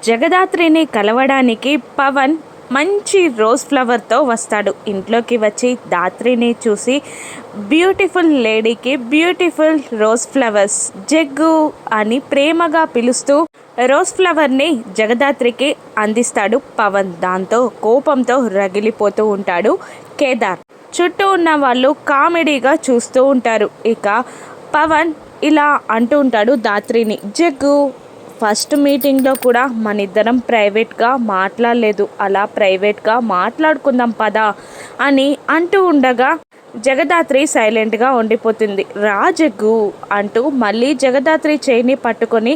జగదాత్రిని కలవడానికి పవన్ మంచి రోజ్ ఫ్లవర్తో వస్తాడు. ఇంట్లోకి వచ్చి దాత్రిని చూసి బ్యూటిఫుల్ లేడీకి బ్యూటిఫుల్ రోజ్ ఫ్లవర్స్ జగ్గు అని ప్రేమగా పిలుస్తూ రోజ్ ఫ్లవర్ని జగదాత్రికి అందిస్తాడు పవన్. దాంతో కోపంతో రగిలిపోతూ ఉంటాడు కేదార్. చుట్టూ ఉన్న వాళ్ళు కామెడీగా చూస్తూ ఉంటారు. ఇక పవన్ ఇలా అంటూ ఉంటాడు దాత్రిని, జగ్గు ఫస్ట్ మీటింగ్లో కూడా మన ఇద్దరం ప్రైవేట్గా మాట్లాడలేదు, అలా ప్రైవేట్గా మాట్లాడుకుందాం పదా అని అంటూ ఉండగా జగదాత్రి సైలెంట్గా ఉండిపోతుంది. రాజగ్గు అంటూ మళ్ళీ జగదాత్రి చేయిని పట్టుకొని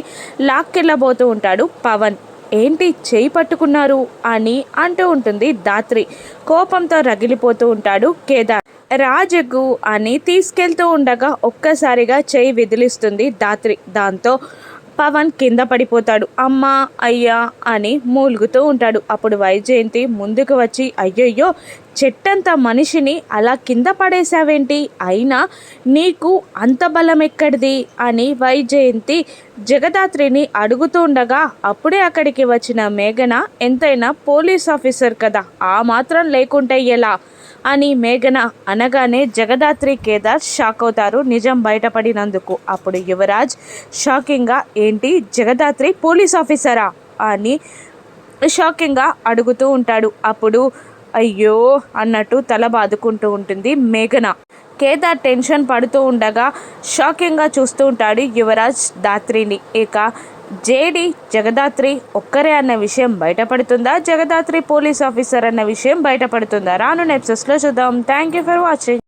లాక్కెళ్ళబోతూ ఉంటాడు పవన్. ఏంటి చేయి పట్టుకున్నారు అని అంటూ ఉంటుంది దాత్రి. కోపంతో రగిలిపోతూ ఉంటాడు కేదార్. రాజగ్గు అని తీసుకెళ్తూ ఉండగా ఒక్కసారిగా చేయి విదిలిస్తుంది దాత్రి. దాంతో పవన్ కింద పడిపోతాడు. అమ్మా అయ్యా అని మూలుగుతూ ఉంటాడు. అప్పుడు వైజయంతి ముందుకు వచ్చి, అయ్యయ్యో చెట్టంత మనిషిని అలా కింద పడేశావేంటి, అయినా నీకు అంత బలం ఎక్కడిది అని వైజయంతి జగదాత్రిని అడుగుతూ ఉండగా అప్పుడే అక్కడికి వచ్చిన మేఘన ఎంతైనా పోలీస్ ఆఫీసర్ కదా, ఆ మాత్రం లేకుంటే ఎలా అని మేఘన అనగానే జగదాత్రి కేదార్ షాక్ అవుతారు నిజం బయటపడినందుకు. అప్పుడు యువరాజ్ షాకింగ్గా, ఏంటి జగదాత్రి పోలీస్ ఆఫీసరా అని షాకింగ్గా అడుగుతూ ఉంటాడు. అప్పుడు అయ్యో అన్నట్టు తల బాదుకుంటూ ఉంటుంది మేఘన. కేదార్ టెన్షన్ పడుతూ ఉండగా షాకింగ్గా చూస్తూ ఉంటాడు యువరాజ్ దాత్రిని. ఇక జేడి జగదాత్రి ఒక్కరే అన్న విషయం బయటపడుతుందా, జగదాత్రి పోలీస్ ఆఫీసర్ అన్న విషయం బయటపడుతుందా? రాను ఎపిసోడ్స్లో చూద్దాం. Thank you for watching.